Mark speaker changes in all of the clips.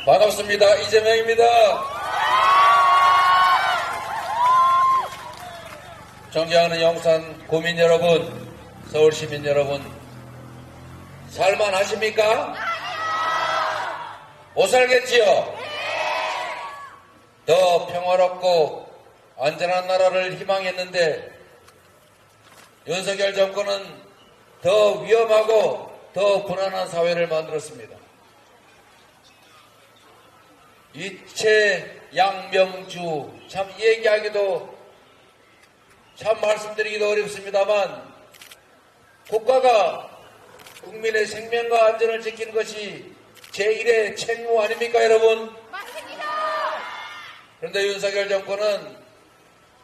Speaker 1: 반갑습니다. 이재명입니다. 존경하는 영산 구민 여러분, 서울 시민 여러분, 살만하십니까? 못 살겠지요? 더 평화롭고 안전한 나라를 희망했는데 윤석열 정권은 더 위험하고 더 불안한 사회를 만들었습니다. 이채 양명주, 참 얘기하기도 참 말씀드리기도 어렵습니다만 국가가 국민의 생명과 안전을 지키는 것이 제1의 책무 아닙니까 여러분?
Speaker 2: 맞습니다.
Speaker 1: 그런데 윤석열 정권은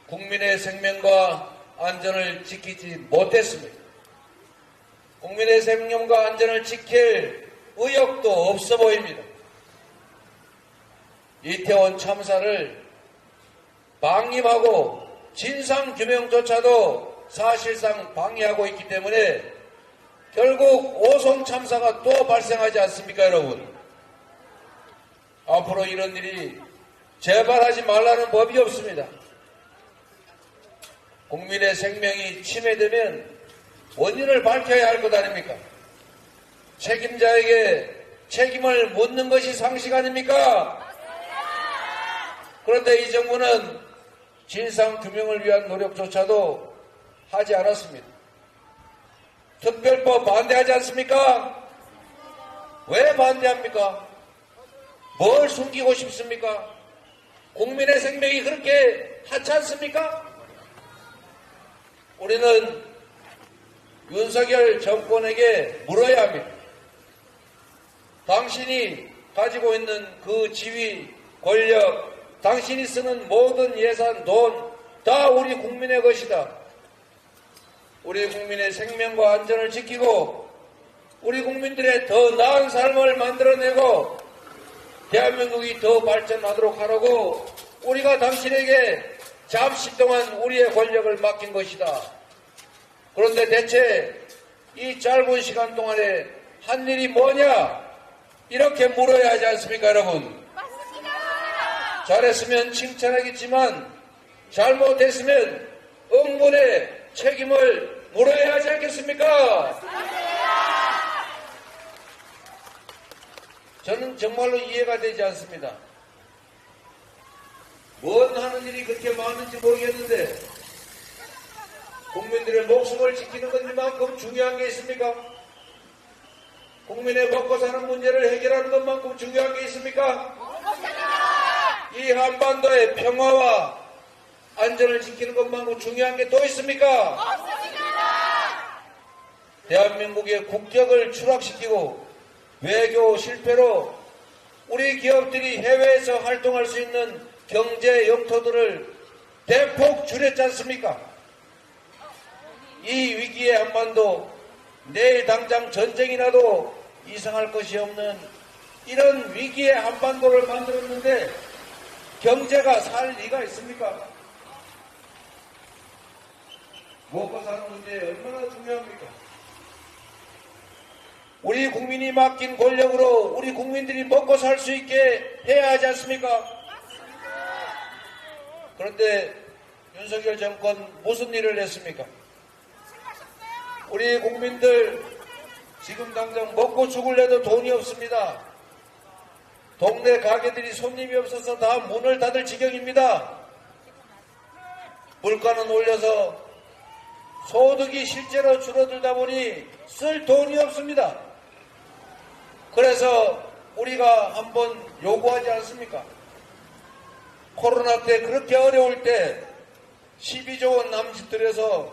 Speaker 1: 국민의 생명과 안전을 지키지 못했습니다. 국민의 생명과 안전을 지킬 의욕도 없어 보입니다. 이태원 참사를 방임하고 진상규명조차도 사실상 방해하고 있기 때문에 결국 오송 참사가 또 발생하지 않습니까 여러분? 앞으로 이런 일이 재발하지 말라는 법이 없습니다. 국민의 생명이 침해되면 원인을 밝혀야 할 것 아닙니까? 책임자에게 책임을 묻는 것이 상식 아닙니까? 그런데 이 정부는 진상규명을 위한 노력조차도 하지 않았습니다. 특별법 반대하지 않습니까? 왜 반대합니까? 뭘 숨기고 싶습니까? 국민의 생명이 그렇게 하찮습니까? 우리는 윤석열 정권에게 물어야 합니다. 당신이 가지고 있는 그 지위, 권력, 당신이 쓰는 모든 예산, 돈 다 우리 국민의 것이다. 우리 국민의 생명과 안전을 지키고 우리 국민들의 더 나은 삶을 만들어내고 대한민국이 더 발전하도록 하라고 우리가 당신에게 잠시 동안 우리의 권력을 맡긴 것이다. 그런데 대체 이 짧은 시간 동안에 한 일이 뭐냐? 이렇게 물어야 하지 않습니까 여러분?
Speaker 2: 맞습니다.
Speaker 1: 잘했으면 칭찬하겠지만 잘못했으면 응분의 책임을 물어야 하지 않겠습니까? 저는 정말로 이해가 되지 않습니다. 뭔 하는 일이 그렇게 많은지 모르겠는데 국민들의 목숨을 지키는 것만큼 중요한 게 있습니까? 국민의 먹고 사는 문제를 해결하는 것만큼 중요한 게 있습니까? 이 한반도의 평화와 안전을 지키는 것만큼 중요한 게 또 있습니까? 대한민국의 국격을 추락시키고 외교 실패로 우리 기업들이 해외에서 활동할 수 있는 경제 영토들을 대폭 줄였지 않습니까? 이 위기의 한반도, 내일 당장 전쟁이 나도 이상할 것이 없는 이런 위기의 한반도를 만들었는데 경제가 살 리가 있습니까? 먹고 사는 문제 얼마나 중요합니까? 우리 국민이 맡긴 권력으로 우리 국민들이 먹고 살 수 있게 해야 하지 않습니까? 그런데 윤석열 정권 무슨 일을 했습니까? 우리 국민들 지금 당장 먹고 죽을래도 돈이 없습니다. 동네 가게들이 손님이 없어서 다 문을 닫을 지경입니다. 물가는 올려서 소득이 실제로 줄어들다 보니 쓸 돈이 없습니다. 그래서 우리가 한번 요구하지 않습니까? 코로나 때 그렇게 어려울 때 12조 원 남짓 들여서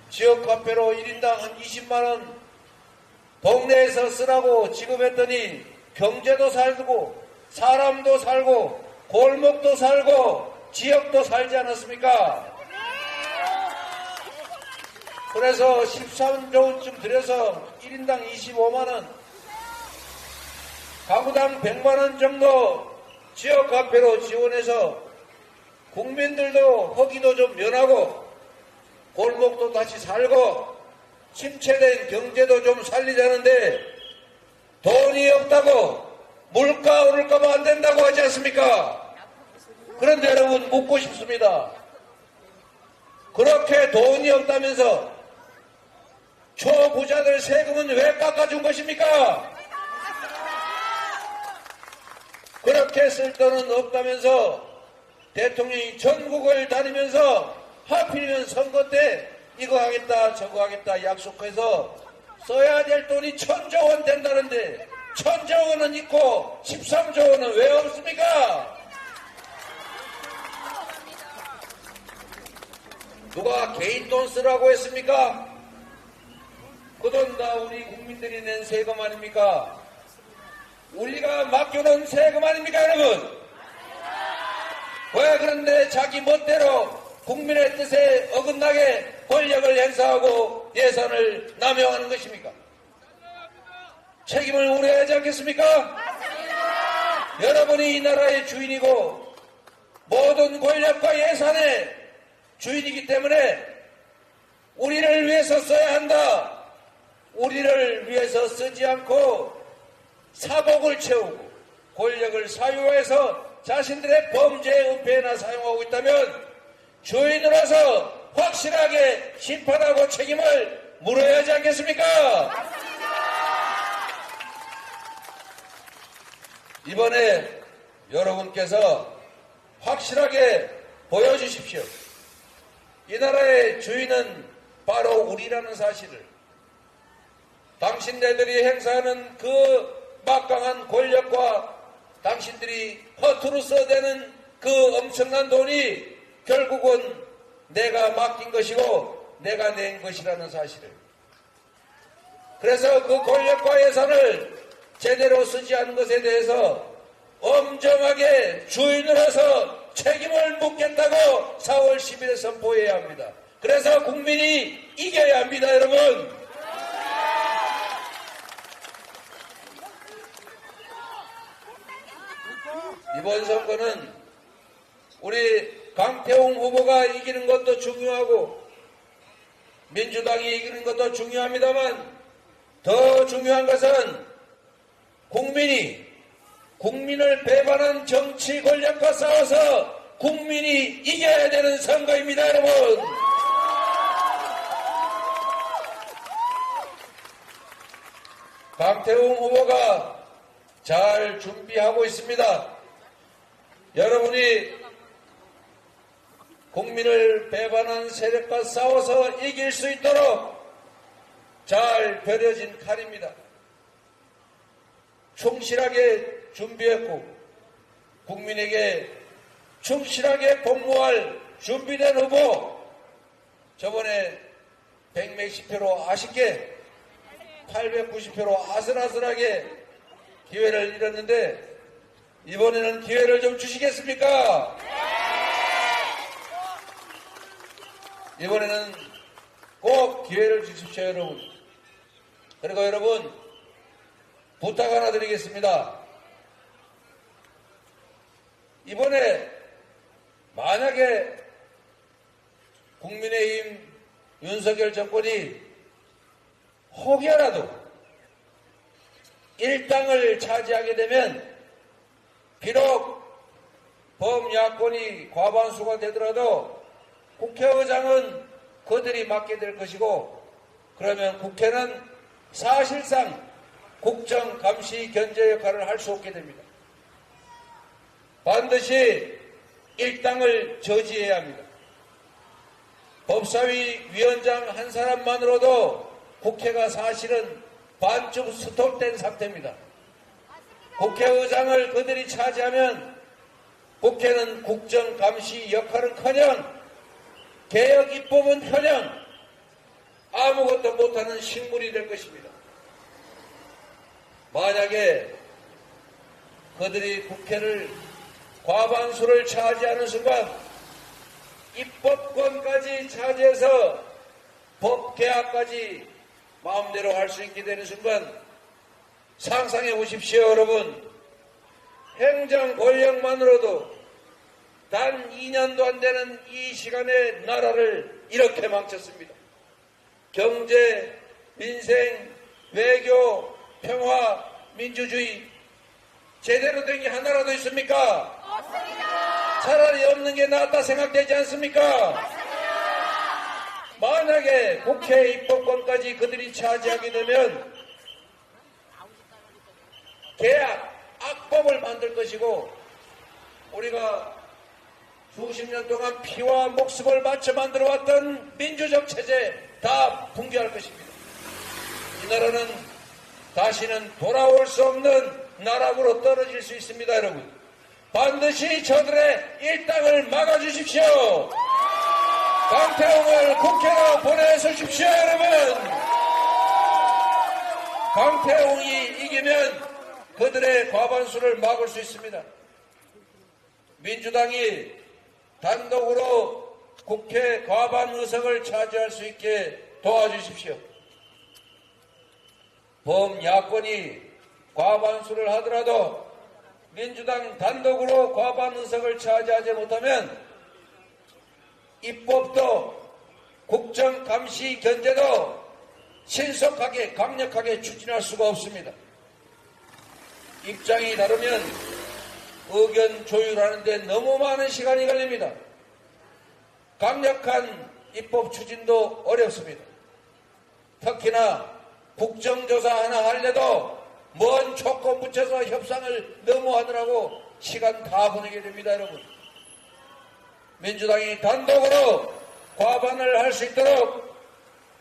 Speaker 1: 지역 화폐로 1인당 한 20만원 동네에서 쓰라고 지급했더니 경제도 살고 사람도 살고 골목도 살고 지역도 살지 않았습니까? 그래서 13조 원쯤 들여서 1인당 25만원 가구당 100만원 정도 지역화폐로 지원해서 국민들도 허기도 좀 면하고 골목도 다시 살고 침체된 경제도 좀 살리자는데 돈이 없다고 물가 오를까봐 안 된다고 하지 않습니까? 그런데 여러분 묻고 싶습니다. 그렇게 돈이 없다면서 초부자들 세금은 왜 깎아준 것입니까? 그렇게 쓸 돈은 없다면서 대통령이 전국을 다니면서 하필이면 선거 때 이거 하겠다 저거 하겠다 약속해서 써야 될 돈이 1,000조 원 된다는데 1,000조 원은 있고 13조 원은 왜 없습니까? 누가 개인 돈 쓰라고 했습니까? 그 돈 다 우리 국민들이 낸 세금 아닙니까? 우리가 맡겨놓은 세금 아닙니까 여러분? 왜 그런데 자기 멋대로 국민의 뜻에 어긋나게 권력을 행사하고 예산을 남용하는 것입니까? 책임을 물어야 하지 않겠습니까? 여러분이 이 나라의 주인이고 모든 권력과 예산의 주인이기 때문에 우리를 위해서 써야 한다. 우리를 위해서 쓰지 않고 사복을 채우고 권력을 사유화해서 자신들의 범죄 은폐나 사용하고 있다면 주인으로서 확실하게 심판하고 책임을 물어야 하지 않겠습니까? 이번에 여러분께서 확실하게 보여주십시오. 이 나라의 주인은 바로 우리라는 사실을, 당신네들이 행사하는 그 막강한 권력과 당신들이 허투루 써대는 그 엄청난 돈이 결국은 내가 맡긴 것이고 내가 낸 것이라는 사실을, 그래서 그 권력과 예산을 제대로 쓰지 않은 것에 대해서 엄정하게 주인으로서 책임을 묻겠다고 4월 10일에 선포해야 합니다. 그래서 국민이 이겨야 합니다, 여러분. 이번 선거는 우리 강태웅 후보가 이기는 것도 중요하고 민주당이 이기는 것도 중요합니다만 더 중요한 것은 국민을 배반한 정치 권력과 싸워서 국민이 이겨야 되는 선거입니다, 여러분. 강태웅 후보가 잘 준비하고 있습니다. 여러분이 국민을 배반한 세력과 싸워서 이길 수 있도록 잘 벼려진 칼입니다. 충실하게 준비했고 국민에게 충실하게 복무할 준비된 후보, 저번에 100몇십 표로 아쉽게 890표로 아슬아슬하게 기회를 잃었는데 이번에는 기회를 좀 주시겠습니까? 이번에는 꼭 기회를 주십시오, 여러분. 그리고 여러분, 부탁 하나 드리겠습니다. 이번에 만약에 국민의힘 윤석열 정권이 혹여라도 일당을 차지하게 되면 비록 범야권이 과반수가 되더라도 국회의장은 그들이 맡게 될 것이고, 그러면 국회는 사실상 국정 감시 견제 역할을 할 수 없게 됩니다. 반드시 일당을 저지해야 합니다. 법사위 위원장 한 사람만으로도 국회가 사실은 반쯤 스톱된 상태입니다. 국회의장을 그들이 차지하면 국회는 국정 감시 역할은커녕 개혁 입법은커녕 아무것도 못하는 식물이 될 것입니다. 만약에 그들이 국회를 과반수를 차지하는 순간 입법권까지 차지해서 법 개혁까지 마음대로 할 수 있게 되는 순간 상상해 보십시오, 여러분. 행정 권력만으로도 단 2년도 안 되는 이 시간에 나라를 이렇게 망쳤습니다. 경제, 민생, 외교, 평화, 민주주의, 제대로 된 게 하나라도 있습니까?
Speaker 2: 없습니다.
Speaker 1: 차라리 없는 게 낫다 생각되지 않습니까?
Speaker 2: 맞습니다.
Speaker 1: 만약에 국회 입법권까지 그들이 차지하게 되면 계약, 악법을 만들 것이고 우리가 수십 년 동안 피와 목숨을 바쳐 만들어왔던 민주적 체제 다 붕괴할 것입니다. 이 나라는 다시는 돌아올 수 없는 나락으로 떨어질 수 있습니다, 여러분. 반드시 저들의 일당을 막아주십시오. 강태웅을 국회로 보내주십시오, 여러분. 강태웅이 이기면 그들의 과반수를 막을 수 있습니다. 민주당이 단독으로 국회 과반 의석을 차지할 수 있게 도와주십시오. 범야권이 과반수를 하더라도 민주당 단독으로 과반 의석을 차지하지 못하면 입법도 국정감시 견제도 신속하게 강력하게 추진할 수가 없습니다. 입장이 다르면 의견 조율하는 데 너무 많은 시간이 걸립니다. 강력한 입법 추진도 어렵습니다. 특히나 국정조사 하나 하려도 먼 조건 붙여서 협상을 너무 하느라고 시간 다 보내게 됩니다, 여러분. 민주당이 단독으로 과반을 할 수 있도록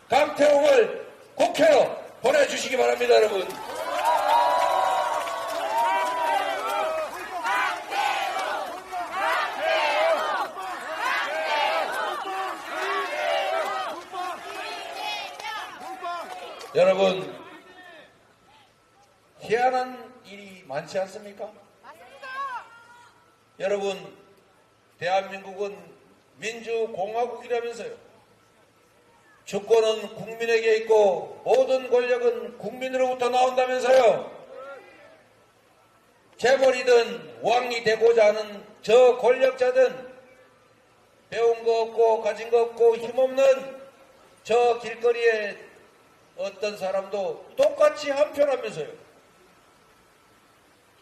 Speaker 1: 강태웅을 국회로 보내주시기 바랍니다, 여러분. 여러분, 희한한 일이 많지 않습니까?
Speaker 2: 맞습니다.
Speaker 1: 여러분, 대한민국은 민주공화국이라면서요. 주권은 국민에게 있고 모든 권력은 국민으로부터 나온다면서요. 재벌이든 왕이 되고자 하는 저 권력자든 배운 거 없고 가진 거 없고 힘없는 저 길거리에 어떤 사람도 똑같이 한편하면서요.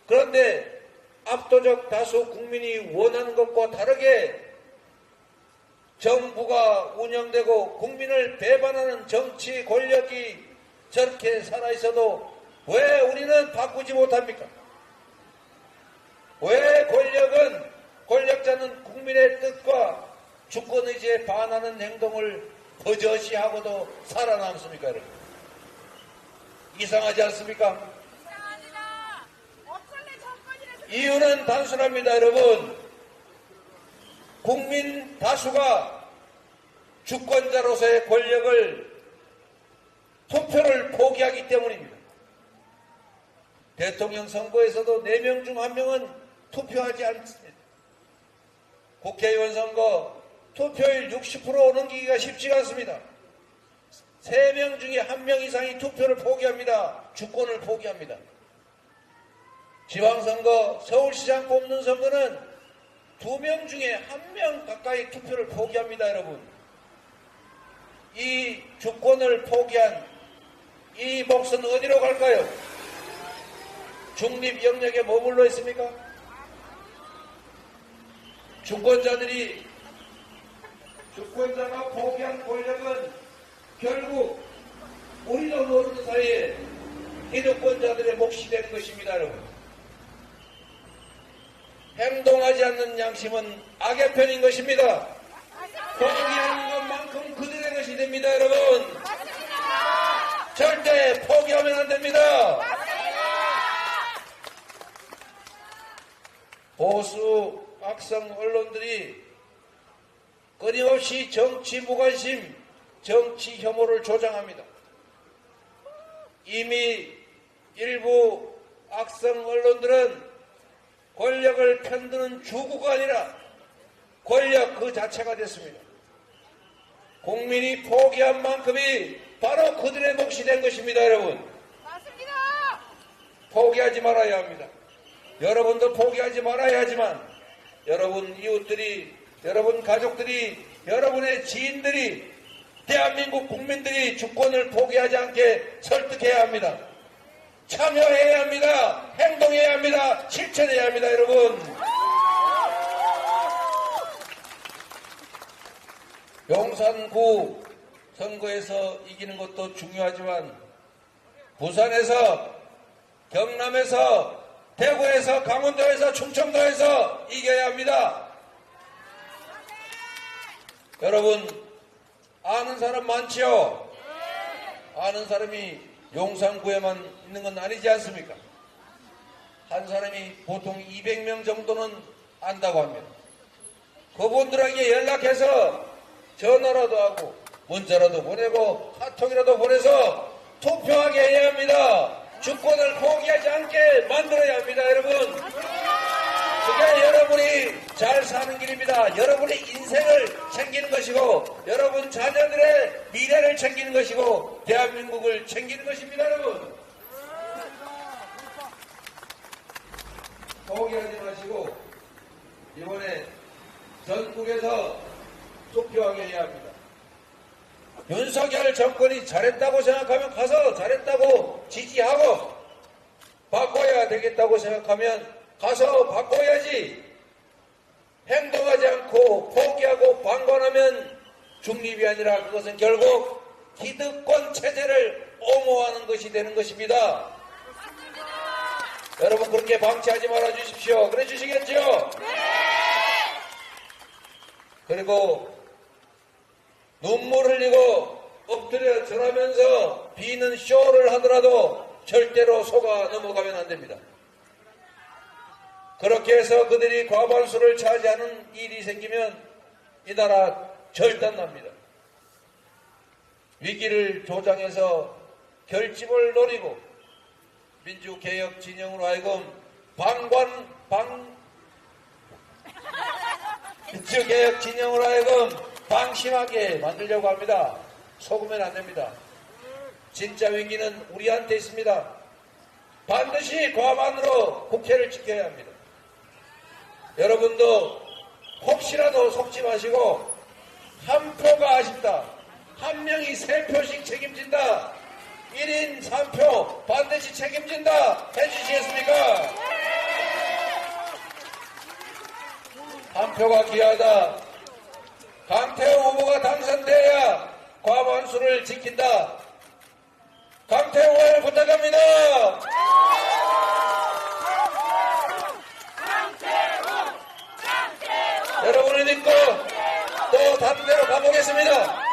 Speaker 1: 그런데 압도적 다수 국민이 원하는 것과 다르게 정부가 운영되고 국민을 배반하는 정치 권력이 저렇게 살아있어도 왜 우리는 바꾸지 못합니까? 왜 권력자는 국민의 뜻과 주권의지에 반하는 행동을 버젓이 하고도 살아남습니까, 여러분? 이상하지 않습니까?
Speaker 2: 이상합니다. 어쩔래 정권이라서.
Speaker 1: 이유는 단순합니다, 여러분. 국민 다수가 주권자로서의 권력을 투표를 포기하기 때문입니다. 대통령 선거에서도 4명 중 1명은 투표하지 않습니다. 국회의원 선거 투표율 60% 넘기기가 쉽지가 않습니다. 3명 중에 1명 이상이 투표를 포기합니다. 주권을 포기합니다. 지방선거, 서울시장 뽑는 선거는 2명 중에 1명 가까이 투표를 포기합니다, 여러분. 이 주권을 포기한 이 몫은 어디로 갈까요? 중립 영역에 머물러 있습니까? 주권자가 포기한 권력은 결국 우리도 모르는 사이에 기득권자들의 몫이 되는 것입니다, 여러분. 행동하지 않는 양심은 악의 편인 것입니다. 포기하는 것만큼 그들의 것이 됩니다, 여러분.
Speaker 2: 맞습니다.
Speaker 1: 절대 포기하면 안 됩니다. 보수 악성 언론들이 끊임없이 정치 무관심, 정치 혐오를 조장합니다. 이미 일부 악성 언론들은 권력을 편드는 주구가 아니라 권력 그 자체가 됐습니다. 국민이 포기한 만큼이 바로 그들의 몫이 된 것입니다, 여러분.
Speaker 2: 맞습니다.
Speaker 1: 포기하지 말아야 합니다. 여러분도 포기하지 말아야 하지만 여러분 이웃들이, 여러분 가족들이, 여러분의 지인들이, 대한민국 국민들이 주권을 포기하지 않게 설득해야 합니다. 참여해야 합니다. 행동해야 합니다. 실천해야 합니다. 여러분. 용산구 선거에서 이기는 것도 중요하지만 부산에서, 경남에서, 대구에서, 강원도에서, 충청도에서 이겨야 합니다. 여러분, 아는 사람 많지요? 아는 사람이 용산구에만 있는 건 아니지 않습니까? 한 사람이 보통 200명 정도는 안다고 합니다. 그분들에게 연락해서 전화라도 하고 문자라도 보내고 카톡이라도 보내서 투표하게 해야 합니다. 주권을 포기하지 않게 만들어야 합니다. 여러분. 그게 여러분이 잘 사는 길입니다. 여러분의 인생을 챙기는 것이고 여러분 자녀들의 미래를 챙기는 것이고 대한민국을 챙기는 것입니다. 여러분. 포기하지 마시고 이번에 전국에서 투표하게 해야 합니다. 윤석열 정권이 잘했다고 생각하면 가서 잘했다고 지지하고 바꿔야 되겠다고 생각하면 가서 바꿔야지. 행동하지 않고 포기하고 방관하면 중립이 아니라 그것은 결국 기득권 체제를 옹호하는 것이 되는 것입니다. 여러분 그렇게 방치하지 말아 주십시오. 그래 주시겠죠? 그리고 눈물 흘리고 엎드려 절하면서 비는 쇼를 하더라도 절대로 속아 넘어가면 안 됩니다. 그렇게 해서 그들이 과반수를 차지하는 일이 생기면 이 나라 절단납니다. 위기를 조장해서 결집을 노리고 민주개혁 진영으로 하여금 민주개혁 진영으로 하여금 방심하게 만들려고 합니다. 속으면 안 됩니다. 진짜 위기는 우리한테 있습니다. 반드시 과반으로 국회를 지켜야 합니다. 여러분도 혹시라도 속지 마시고 한 표가 아쉽다. 한 명이 3표씩 책임진다. 1인 3표 반드시 책임진다. 해주시겠습니까? 한 표가 귀하다. 강태호 후보가 당선돼야 과반수를 지킨다. 강태호를 부탁합니다. 여러분을 믿고 또 다른 데로 가보겠습니다.